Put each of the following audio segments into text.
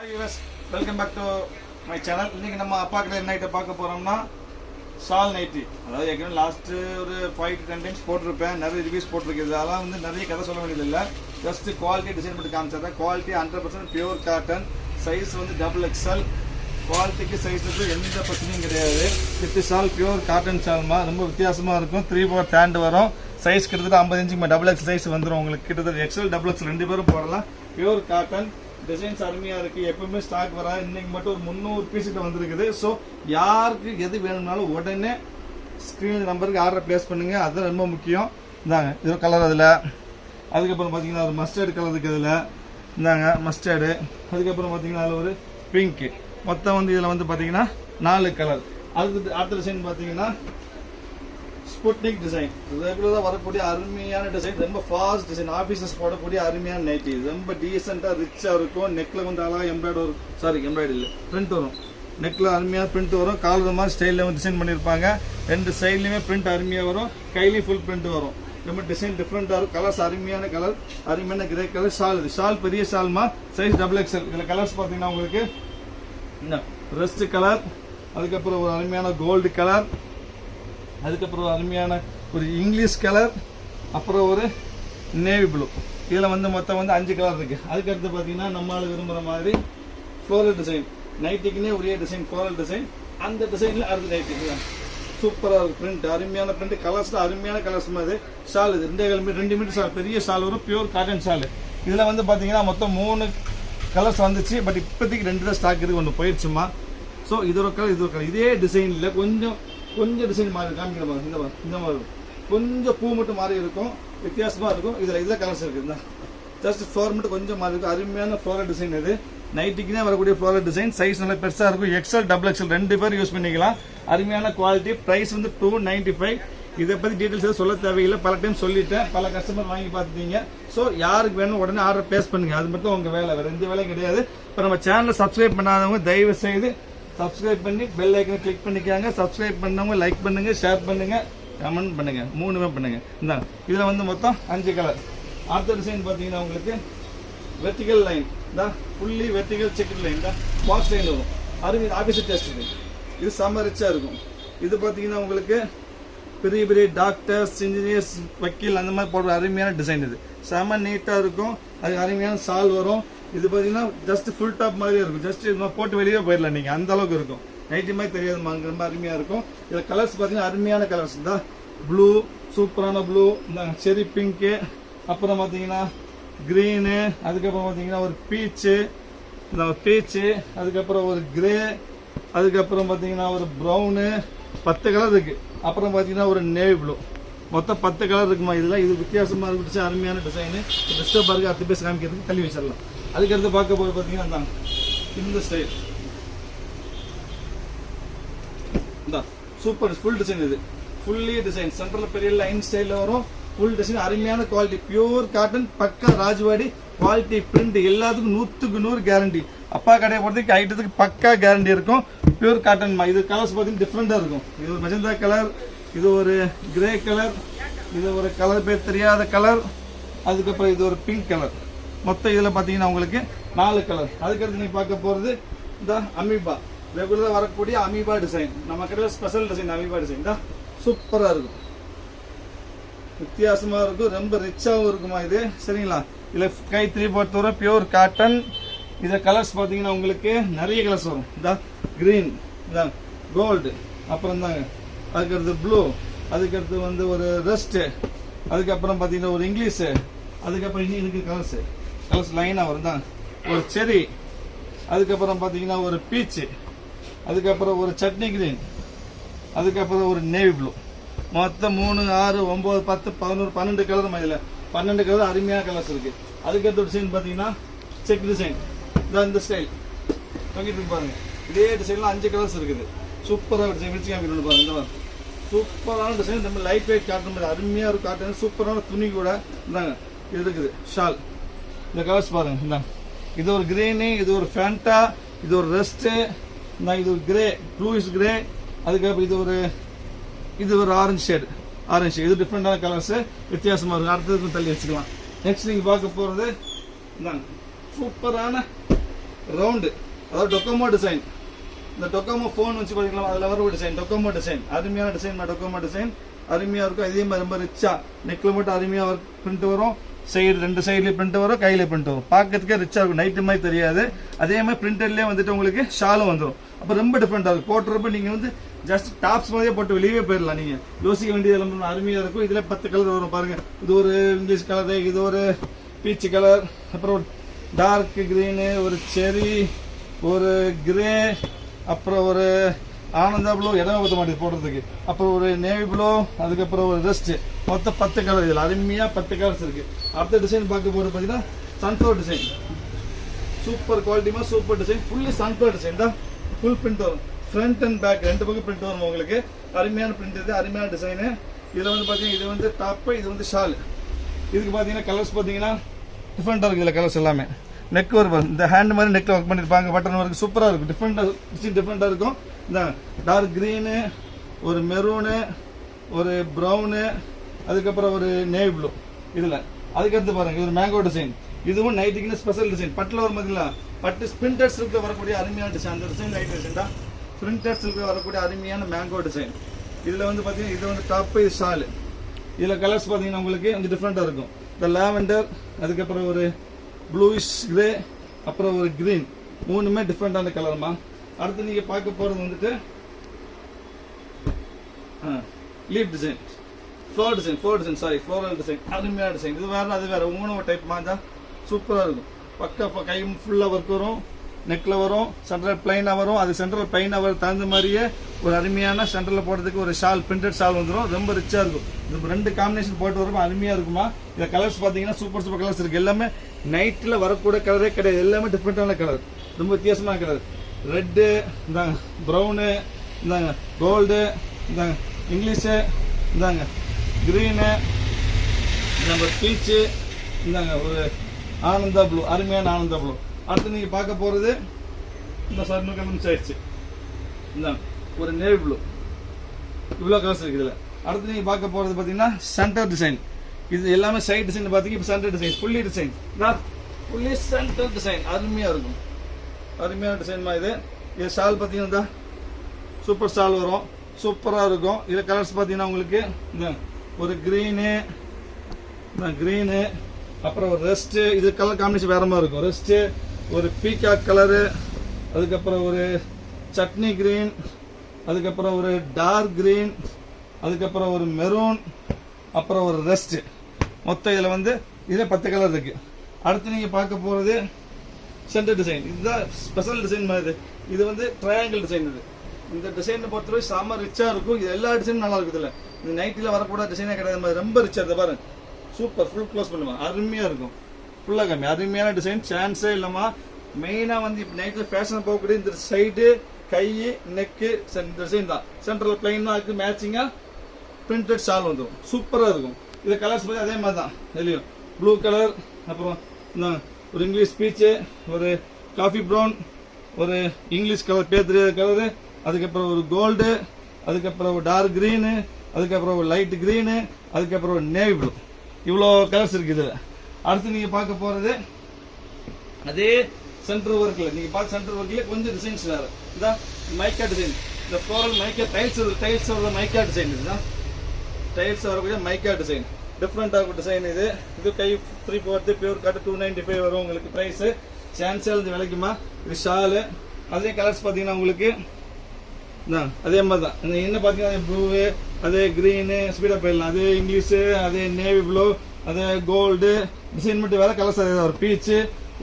Hi viewers, welcome back to my channel. இன்னைக்கு நம்ம அப்பாக்கிட்ட என்ன ஐட்டம் பார்க்க போறோம்னா ஷால் நைட்டி. அதாவது ஏற்கனவே லாஸ்ட் ஒரு 5 to 10 டைம்ஸ் போட்டிருப்பேன், நிறைய ரிவ்யூஸ் போட்டிருக்கேன். அதெல்லாம் வந்து நிறைய கதை சொல்ல வேண்டியது இல்லை, ஜஸ்ட் குவாலிட்டி டிசைன் பண்ணி காமிச்சிடுறேன். குவாலிட்டி 100% பியூர் காட்டன், சைஸ் வந்து XXL. குவாலிட்டிக்கு சைஸுக்கு எந்த பிரச்சனையும் கிடையாது. வித் ஷால் பியூர் காட்டன் ஷால்மா, ரொம்ப வித்தியாசமாக இருக்கும். 3/4 ஹேண்ட் வரும். சைஸ் கிட்டத்தட்ட 50 இன்ச்சுக்கு XXL சைஸ் வந்துடும் உங்களுக்கு. கிட்டத்தட்ட XL XXL ரெண்டு பேரும் போடலாம். பியூர் காட்டன் டிசைன்ஸ் அருமையா இருக்கு. எப்பவுமே ஸ்டாக் வராது, இன்னைக்கு மட்டும் ஒரு 300 பீஸ் கிட்ட வந்திருக்குது. ஸோ யாருக்கு எது வேணும்னாலும் உடனே ஸ்கிரீன் நம்பருக்கு ஆர்டர் பிளேஸ் பண்ணுங்க, அதுதான் ரொம்ப முக்கியம். இந்தாங்க இது கலர் அதில். அதுக்கப்புறம் பார்த்தீங்கன்னா ஒரு மஸ்டர்டு கலர் இருக்குது அதில். இந்தாங்க மஸ்டர்டு. அதுக்கப்புறம் பார்த்தீங்கன்னா அதில் ஒரு பிங்க். மொத்தம் வந்து இதில் வந்து பார்த்தீங்கன்னா 4 கலர். அதுக்கு அடுத்த டிசைன் பார்த்தீங்கன்னா ஸ்புட்னிக் டிசைன். ரெகுலராக வரக்கூடிய அருமையான டிசைன், ரொம்ப ஃபாஸ்ட் டிசைன். ஆஃபீஸஸ் போடக்கூடிய அருமையான நைட்டி, ரொம்ப டீசெண்டாக ரிச்சாக இருக்கும். நெக்கில் வந்து அழகாக எம்ப்ராய்டரி இல்லை, பிரிண்ட் வரும். நெக்கில் அருமையாக பிரிண்ட் வரும். காலர் மாதிரி ஸ்டைலில் வந்து டிசைன் பண்ணியிருப்பாங்க. ரெண்டு சைட்லையுமே பிரிண்ட் அருமையாக வரும், கையிலையும் ஃபுல் பிரிண்ட் வரும். ரொம்ப டிசைன் டிஃப்ரெண்டாக இருக்கும். கலர்ஸ் அருமையான கலர், அருமையான கிரே கலர். ஷால் இது ஷால் பெரிய ஷால்மா, சைஸ் XXL. இதில் கலர்ஸ் பார்த்தீங்கன்னா உங்களுக்கு ரெஸ்ட் கலர், அதுக்கப்புறம் ஒரு அருமையான கோல்டு கலர், அதுக்கப்புறம் அருமையான ஒரு இங்கிலீஷ் கலர், அப்புறம் ஒரு நேவி ப்ளூ. இதில் வந்து மொத்தம் வந்து 5 கலர் இருக்கு. அதுக்கடுத்து பார்த்தீங்கன்னா நம்மளால விரும்புகிற மாதிரி ஃப்ளோரல் டிசைன், நைட்டிக்குன்னே ஒரே டிசைன் ஃப்ளோரல் டிசைன். அந்த டிசைனில் அடுத்த நைட்டி சூப்பராக இருக்கும். பிரிண்ட் அருமையான பிரிண்ட், கலர்ஸ் அருமையான கலர்ஸ் மாதிரி. ஷால் இது 2 மீட்டர் ஷால், பெரிய ஷால் வரும், பியூர் காட்டன் ஷால். இதில் வந்து பார்த்தீங்கன்னா மொத்தம் 3 கலர்ஸ் வந்துச்சு. பட் இப்போதைக்கு 2 தான் ஸ்டாக் இருக்குது, ஒன்று போயிடுச்சுமா. ஸோ இது ஒரு கலர், இது ஒரு கலர். இதே டிசைனில் கொஞ்சம் டிசைன் மாறி காமிக்கிற மாதிரி இந்த மாதிரி இருக்கும். கொஞ்சம் பூ மட்டும் மாறி இருக்கும், வித்தியாசமாக இருக்கும். இதில் கலர்ஸ் இருக்குது. ஜஸ்ட் ஃப்ளோர் மட்டும் கொஞ்சம் மாறி இருக்கும். அருமையான ஃப்ளோரல் டிசைன் இது. நைட்டிக்குனே வரக்கூடிய ஃப்ளோரல் டிசைன். சைஸ் நல்லா பெருசாக இருக்கும். XL XXL ரெண்டு பேரும் யூஸ் பண்ணிக்கலாம். அருமையான குவாலிட்டி. ப்ரைஸ் வந்து 295. இதை பற்றி டீட்டெயில்ஸ் எதுவும் சொல்ல தேவையில்லை, பல டைம் சொல்லிட்டேன், பல கஸ்டமர் வாங்கி பார்த்துட்டீங்க. ஸோ யாருக்கு வேணும் உடனே ஆர்டர் பிளேஸ் பண்ணுங்க, அது மட்டும் உங்கள் வேலை, வேறு எந்த வேலையும் கிடையாது. இப்போ நம்ம சேனலை சப்ஸ்கிரைப் பண்ணாதவங்க தயவு செய்து சப்ஸ்கிரைப் பண்ணி பெல் ஐக்கனை கிளிக் பண்ணிக்காங்க. சப்ஸ்கிரைப் பண்ணவங்க லைக் பண்ணுங்க, ஷேர் பண்ணுங்க, கமெண்ட் பண்ணுங்க, 3 பண்ணுங்க. இந்தாங்க இதில் வந்து மொத்தம் 5 கலர். அடுத்த டிசைன் பார்த்தீங்கன்னா உங்களுக்கு vertical line, fully vertical check line, box line வரும். அருமை ஆஃபீஸர் டெஸ்ட். இது செம்ம ரிச்சாக இருக்கும். இது பார்த்தீங்கன்னா உங்களுக்கு பெரிய பெரிய டாக்டர்ஸ், இன்ஜினியர்ஸ், வக்கீல் அந்த மாதிரி போடுற அருமையான டிசைன். இது செம்ம நீட்டாக இருக்கும். அது அருமையான சால் வரும். இது பார்த்தீங்கன்னா ஜஸ்ட் ஃபுல் டாப் மாதிரியே இருக்கும். ஜஸ்ட் இது போட்டு வெளியே போயிடலாம் நீங்கள், அந்த அளவுக்கு இருக்கும். நைட்டி மாதிரி தெரியாது, ரொம்ப அருமையாக இருக்கும். இதில் கலர்ஸ் பார்த்தீங்கன்னா அருமையான கலர்ஸ் தான். ப்ளூ, சூப்பரான ப்ளூ, இந்த செரி பிங்க்கு, அப்புறம் பார்த்தீங்கன்னா க்ரீனு, அதுக்கப்புறம் பார்த்தீங்கன்னா ஒரு பீச்சு, அதுக்கப்புறம் ஒரு கிரே, அதுக்கப்புறம் பார்த்தீங்கன்னா ஒரு ப்ரௌனு, 10 கலர் இருக்குது. அப்புறம் பார்த்தீங்கன்னா ஒரு நேவி ப்ளூ. மொத்தம் 10 கலர் இருக்குமா இதில். இது வித்தியாசமாக இருந்துச்சு, அருமையான டிசைனு. டிஸ்டர்ப் இருக்குது, 10 பேஸ் காமிக்கிறதுக்கு தள்ளி வச்சிடலாம். அதுக்கடுத்து பார்க்க போது பார்த்தீங்கன்னா இந்த ஸ்டைல் சூப்பர் ஃபுல் டிசைன். இது ஃபுல்லி டிசைன், சென்டரில் பெரிய லைன் ஸ்டைலில் வரும். ஃபுல் டிசைன், அருமையான குவாலிட்டி, பியூர் காட்டன், பக்கா ராஜ்வாடி குவாலிட்டி. பிரிண்ட் எல்லாத்துக்கும் 100க்கு 100 கேரண்டி. அப்பா கடையை பொறுத்தவரைக்கும் ஐட்டத்துக்கு பக்கா கேரண்டி இருக்கும். Pure cotton. இது கலர்ஸ் பார்த்தீங்கன்னா டிஃப்ரெண்டாக இருக்கும். இது ஒரு மெஜந்தா கலர், இது ஒரு கிரே கலர், இது ஒரு கலர் பேர் தெரியாத கலர், அதுக்கப்புறம் இது ஒரு பிங்க் கலர். மொத்தம் இதில் பார்த்தீங்கன்னா உங்களுக்கு 4 கலர். அதுக்கடுத்து நீங்கள் பார்க்க போகிறது இந்த அமீபா, ரெகுலராக வரக்கூடிய அமீபா டிசைன். நம்ம கடையில் ஸ்பெஷல் டிசைன் அமீபா டிசைன் தான். சூப்பராக இருக்கும், வித்தியாசமாக இருக்கும், ரொம்ப ரிச்சாகவும் இருக்குமா இது. சரிங்களா? இதில் கை 3/4 வரும், பியூர் காட்டன். இதில் கலர்ஸ் பார்த்தீங்கன்னா உங்களுக்கு நிறைய கலர்ஸ் வரும். இந்த க்ரீன், இந்த கோல்டு, அப்புறம் தாங்க அதுக்கடுத்து ப்ளூ, அதுக்கடுத்து வந்து ஒரு ரெஸ்ட்டு, அதுக்கப்புறம் பார்த்தீங்கன்னா ஒரு இங்கிலீஷு, அதுக்கப்புறம் இனி இருக்கு கலர்ஸ் லைனாக வரும் தான். ஒரு செரி, அதுக்கப்புறம் பார்த்தீங்கன்னா ஒரு பீச்சு, அதுக்கப்புறம் ஒரு சட்னி கிரீன், அதுக்கப்புறம் ஒரு நேவி ப்ளூ. மொத்தம் 3, 6, 9, 10, 11, 12 கலர் இதில் 12 கலர் அருமையான கலர்ஸ் இருக்குது. அதுக்கடுத்த டிசைன் பார்த்தீங்கன்னா செக் டிசைன். இந்த ஸ்டைல் வாங்கிட்டு பாருங்க. இதே டிசைன்லாம் 5 கலர்ஸ் இருக்குது. சூப்பராக டிசைன் வச்சு காமிக்கணும் பாருங்க. இந்த மாதிரி சூப்பரான டிசைன், நம்ம லைட் வெயிட் காட்டன் மாதிரி அருமையாக இருக்கும். காட்டன் சூப்பரான துணி கூட இந்தாங்க இது இருக்குது. ஷால் இந்த கலர்ஸ் பாருங்க. இந்தாங்க இது ஒரு கிரீனு, இது ஒரு ஃபேண்டா, இது ஒரு ரெஸ்ட்டு, இது ஒரு கிரே, ப்ளூயிஷ் கிரே, அதுக்கப்புறம் இது ஒரு ஆரஞ்சு ஷேடு. இது டிஃப்ரெண்டான கலர்ஸ், வித்தியாசமாக இருக்கும். அடுத்தது தள்ளி வச்சுக்கலாம். நெக்ஸ்ட் நீங்கள் பார்க்க போகிறது இந்தாங்க சூப்பரான ரவுண்டு, அதாவது டொக்கோமோ டிசைன். இந்த டொக்கோமோ ஃபோன் வச்சு பார்க்கலாம், அதில் வர டிசைன் டொக்கோமோ டிசைன். அருமையான டிசைன், டொக்கோமோ டிசைன் அருமையாக இருக்கும். இதே மாதிரி ரொம்ப ரிச்சா நெக்கில் மட்டும் அருமையாக பிரிண்ட் வரும், சைடு 2 சைட்லேயும் பிரிண்ட் வரும், கையில் பிரிண்ட் வரும். பார்க்கறதுக்கே ரிச்சாக இருக்கும், நைட்டு மாதிரி தெரியாது. அதே மாதிரி பிரிண்டட்லேயே வந்துட்டு உங்களுக்கு ஷாலும் வந்துடும். அப்போ ரொம்ப டிஃப்ரெண்டாக இருக்கும். போட்டுறப்ப நீங்கள் வந்து ஜஸ்ட் டாப்ஸ் மாதிரியே போட்டு வெளியே போயிடலாம். நீங்கள் யோசிக்க வேண்டியது அருமையாக இருக்கும். இதில் 10 கலர் வரும் பாருங்கள். இது ஒரு இங்கிலீஷ் கலரு, இது ஒரு பீச் கலர், அப்புறம் ஒரு டார்க் க்ரீனு, ஒரு செரி, ஒரு கிரே, அப்புறம் ஒரு ஆனந்தா ப்ளூ, இடமே ஊற்ற மாட்டேது போடுறதுக்கு, அப்புறம் ஒரு நேவி ப்ளூ, அதுக்கப்புறம் ஒரு ரெஸ்ட். மொத்தம் 10 கலர். இதில் அருமையாக 10 கலர்ஸ் இருக்குது. அடுத்த டிசைன் பார்க்க போகிறது பார்த்தீங்கன்னா சன்ஃப்ளவர் டிசைன். சூப்பர் குவாலிட்டிமா, super design. Fully sunflower design தான். ஃபுல் பிரிண்ட் வரும், ஃப்ரண்ட் அண்ட் பேக் 2 பக்கம் பிரிண்ட் வரும் உங்களுக்கு. அருமையான பிரிண்ட் இது, அருமையான டிசைனு. இதில் வந்து பார்த்தீங்கன்னா இது வந்து டாப்பு, இது வந்து ஷால். இதுக்கு பார்த்தீங்கன்னா கலர்ஸ் பார்த்தீங்கன்னா டிஃப்ரெண்ட்டாக இருக்குது. இதில் கலர்ஸ் எல்லாமே நெக் ஒர்க், இந்த ஹேண்ட் மாதிரி நெக்கில் ஒர்க் பண்ணியிருப்பாங்க, பட்டன் ஒர்க் சூப்பராக இருக்கும். டிஃப்ரெண்ட்டாக இருக்கும். இந்த டார்க் க்ரீனு, ஒரு மெரூனு, ஒரு ப்ரௌனு, அதுக்கப்புறம் ஒரு நேவி ப்ளூ. இதில் அதுக்கடுத்து பாருங்கள், இது ஒரு மேங்கோ டிசைன். இதுவும் நைட்டுக்குன்னு ஸ்பெஷல் டிசைன். பட்டில் வரும் பார்த்தீங்களா, பட்டு பிரிண்டட் சில்கில் வரக்கூடிய அருமையான டிசைன். அந்த டிசைன் நைட் டிசைன் தான். பிரிண்டட் சில்கில் வரக்கூடிய அருமையான மேங்கோ டிசைன். இதில் வந்து பார்த்தீங்கன்னா இது வந்து டாப்பு, இது ஷாலு. இதில் கலர்ஸ் பார்த்தீங்கன்னா உங்களுக்கு கொஞ்சம் டிஃப்ரெண்ட்டாக இருக்கும். இந்த லாவெண்டர், அதுக்கப்புறம் ஒரு ப்ளூயிஷ் கிரே, அப்புறம் ஒரு கிரீன். 3மே டிஃப்ரெண்டான கலர்மா. அடுத்து நீங்கள் பார்க்க போகிறது வந்துட்டு leaf design, floor design, floral design. அருமையான டிசைன். இது வேறு, அது வேறு, 3 டைப் மாதிரி சூப்பராக இருக்கும். பக்கா கை ஃபுல்லாக ஒர்க் வரும், நெக்கில் வரும், சென்ட்ரல் பிளைனாக வரும். அது சென்ட்ரல் பிளைனாக வர தகுந்த மாதிரியே ஒரு அருமையான சென்டரில் போடுறதுக்கு ஒரு ஷால், பிரிண்டட் ஷால் வந்துடும். ரொம்ப ரிச்சாக இருக்கும். இது 2 காம்பினேஷன் போட்டு வரப்போ அருமையாக இருக்குமா. இதில் கலர்ஸ் பார்த்தீங்கன்னா சூப்பர் கலர்ஸ் இருக்குது. எல்லாமே நைட்டில் வரக்கூடிய கலரே கிடையாது. எல்லாமே டிஃப்ரெண்ட்டான கலர், ரொம்ப வித்தியாசமான கலர். ரெட்டு, இந்தாங்க ப்ரௌனு, இந்தாங்க கோல்டு, இந்தாங்க இங்கிலீஷு, இந்தாங்க க்ரீனு, நம்ம பீச்சு, இந்தாங்க ஒரு ஆனந்தா ப்ளூ, அருமையான ஆனந்தா ப்ளூ. அடுத்து நீங்கள் பார்க்க போகிறது இந்த சர்னு கலர்ஸ் ஆயிடுச்சு. இந்தாங்க ஒரு நேவி ப்ளூ. இவ்வளோ கலர்ஸ் இருக்குது இதில். அடுத்து நீங்கள் பார்க்க போகிறது பார்த்தீங்கன்னா சென்டர் டிசைன். இது எல்லாமே சைட் டிசைன் பார்த்தீங்கன்னா இப்போ centre design, fully design, fully centre design. அருமையாக இருக்கும், அருமையான டிசைன்மா இது. இது ஷால் பார்த்தீங்கன்னா சூப்பர் ஷால் வரும், சூப்பராக இருக்கும். இதில் கலர்ஸ் பார்த்தீங்கன்னா உங்களுக்கு இந்த ஒரு க்ரீனு, அப்புறம் ஒரு ரெஸ்ட்டு. இது கலர் காம்பினேஷன் வேற மாதிரி இருக்கும். ரெஸ்ட்டு, ஒரு பீகாக் கலரு, அதுக்கப்புறம் ஒரு சட்னி க்ரீன், அதுக்கப்புறம் ஒரு டார்க் க்ரீன், அதுக்கப்புறம் ஒரு மெரூன், அப்புறம் ஒரு ரெஸ்ட்டு. மொத்தம் இதில் வந்து இதில் 10 கலர் இருக்குது. அடுத்து நீங்கள் பார்க்க போகிறது சென்டர் டிசைன். இதுதான் ஸ்பெஷல் டிசைன் மாதிரி. இது வந்து ட்ரையாங்கிள் டிசைன். இந்த டிசைனை பொறுத்தவரை செம்ம ரிச்சாக இருக்கும். இது எல்லா டிசைனும் நல்லா இருக்குது. இது நைட்டில் வரக்கூடாத டிசைனே கிடையாது, ரொம்ப ரிச்சாக இருக்குது பாருங்க. சூப்பர், ஃபுல் க்ளோஸ் பண்ணுமா, அருமையாக இருக்கும். ஃபுல்லாக கம்மி, அருமையான டிசைன், சான்ஸே இல்லைம்மா. மெயினாக வந்து இப்போ நைட்டில் ஃபேஷன் போகக்கூடிய இந்த சைடு, கை, நெக்கு, இந்த டிசைன் தான். சென்ட்ரல் பிளைன் தான் இருக்குது, மேட்சிங்காக பிரிண்டட் ஷால் வந்துடும், சூப்பராக இருக்கும். இது கலர்ஸ் பார்த்து அதே மாதிரி தான். இதுலையும் ப்ளூ கலர், அப்புறம் ஒரு இங்கிலீஷ் பீச்சு, ஒரு காஃபி ப்ரௌன், ஒரு இங்கிலீஷ் கலர் பேர் தெரியாத கலரு, அதுக்கப்புறம் ஒரு கோல்டு, அதுக்கப்புறம் ஒரு டார்க் க்ரீனு, அதுக்கப்புறம் ஒரு லைட் க்ரீனு, அதுக்கப்புறம் ஒரு நேவி ப்ளூ. இவ்வளோ கலர்ஸ் இருக்குது இதில். அடுத்து நீங்கள் பார்க்க போகிறது அதே சென்டர் ஒர்க்கில். நீங்கள் பார்த்து சென்டர் ஒர்க்கில் கொஞ்சம் டிசைன்ஸ் வேறு. இதுதான் மைக்கா டிசைன். இந்த ஃப்ளோரல் மைக்கா டைல்ஸ் வர மைக்கா டிசைன். இதுதான் டைல்ஸ் வரக்கூடிய மைக்கா டிசைன். டிஃப்ரெண்டாக இருக்கும் டிசைன் இது. இது கை 3/4 பியூர் காட்டு 295 வரும் உங்களுக்கு ப்ரைஸு. சான்ஸே அது விலைக்குமா. இது ஷாலு. அதே கலர்ஸ் பார்த்தீங்கன்னா உங்களுக்கு அதே மாதிரி தான். என்ன பார்த்தீங்கன்னா ப்ளூ, அதே க்ரீனு, ஸ்பீடாக போயிடலாம். அதே இங்கிலீஷு, அதே நேவி ப்ளூ, அதே கோல்டு. டிசைன் மட்டும் வேறு, கலர்ஸ் அதே ஒரு பீச்சு,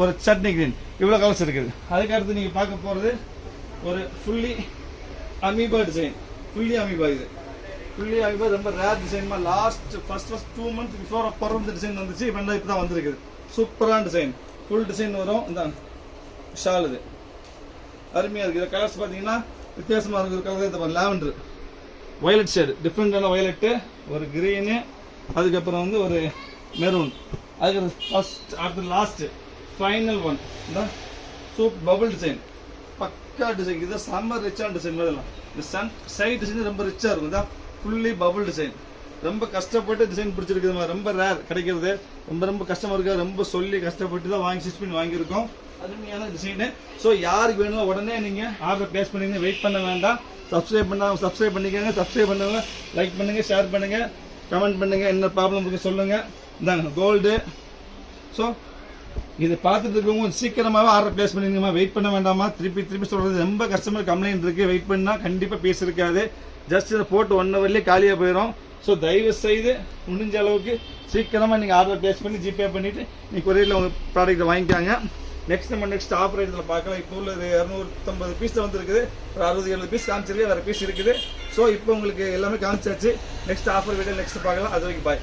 ஒரு சட்னி க்ரீன். இவ்வளோ கலர்ஸ் இருக்குது. அதுக்கடுத்து நீங்கள் பார்க்க போகிறது ஒரு fully amoeba design. Fully amoeba. இது ஃபுல்லி அமீபா ரொம்ப ரேர் டிசைன்மா. ஃபர்ஸ்ட் 2 months பிஃபோர் அப்புறம் இந்த டிசைன் வந்துச்சு. இப்போ தான் வந்திருக்குது. சூப்பரான டிசைன், ஃபுல் டிசைன் வரும். இந்த ஷால் இது அருமையாக இருக்குது. இதில் கலர்ஸ் பார்த்தீங்கன்னா வித்தியாசமாக இருக்குது. கலர் இந்த லாவெண்டர், வயலட் ஷேடு, டிஃப்ரெண்டான வயலட்டு, ஒரு க்ரீனு, அதுக்கப்புறம் வந்து ஒரு மெரூன். அதுக்கு ஃபர்ஸ்ட் அடுத்து லாஸ்ட் ஃபைனல் ஒன் இந்த பபுள் டிசைன். பக்கா டிசைன். இது செம்ம ரிச்சான டிசைன். இந்த சைட் டிசைன் ரொம்ப ரிச்சாக இருக்கும். இதான் ஃபுல்லி பபுள் டிசைன். ரொம்ப கஷ்டப்பட்டு டிசைன் பிடிச்சிருக்குது. ரொம்ப ரேர் கிடைக்கிறது. ரொம்ப கஷ்டமாக இருக்காது. ரொம்ப சொல்லி கஷ்டப்பட்டு தான் வாங்கி ஸ்டிச் பண்ணி வாங்கியிருக்கோம். அருமையான டிசைனு. ஸோ யாருக்கு வேணுமோ உடனே நீங்கள் ஆர்டர் பிளேஸ் பண்ணிங்க, வெயிட் பண்ண வேண்டாம். சப்ஸ்கிரைப் பண்ணிக்கோங்க. சப்ஸ்கிரைப் பண்ணுங்க, லைக் பண்ணுங்கள், ஷேர் பண்ணுங்கள், கமெண்ட் பண்ணுங்கள். என்ன ப்ராப்ளம் இருக்குது சொல்லுங்கள். இந்தாங்க கோல்டு. ஸோ இதை பார்த்துட்டு இருக்கவங்க சீக்கிரமாகவே ஆர்டர் பிளேஸ் பண்ணிங்கம்மா, வெயிட் பண்ண வேண்டாமா. திருப்பி சொல்கிறது ரொம்ப கஸ்டமர் கம்ப்ளைண்ட் இருக்குது. வெயிட் பண்ணால் கண்டிப்பாக பீஸ் இருக்காது. ஜஸ்ட் இதை போட்டு 1 ஹவர்லேயே காலியாக போயிடும். ஸோ தயவு செய்து முடிஞ்ச அளவுக்கு சீக்கிரமாக நீங்கள் ஆர்டர் பிளேஸ் பண்ணி ஜிபே பண்ணிவிட்டு நீங்கள் கொரியரில் உங்கள் ப்ராடக்ட்டை வாங்கிக்காங்க. நெக்ஸ்ட் ஆஃபர் ஐட்டத்தில் பார்க்கலாம். இப்போ உள்ள 250 பீஸ் வந்துருக்குது. ஒரு 60-70 பீஸ் காமிச்சிருக்கு, வேறு பீஸ் இருக்குது. ஸோ இப்போ உங்களுக்கு எல்லாமே காமிச்சாச்சு. நெக்ஸ்ட் ஆஃபர் வீடியோ நெக்ஸ்ட் பார்க்கலாம். அது வரைக்கும் பாய்.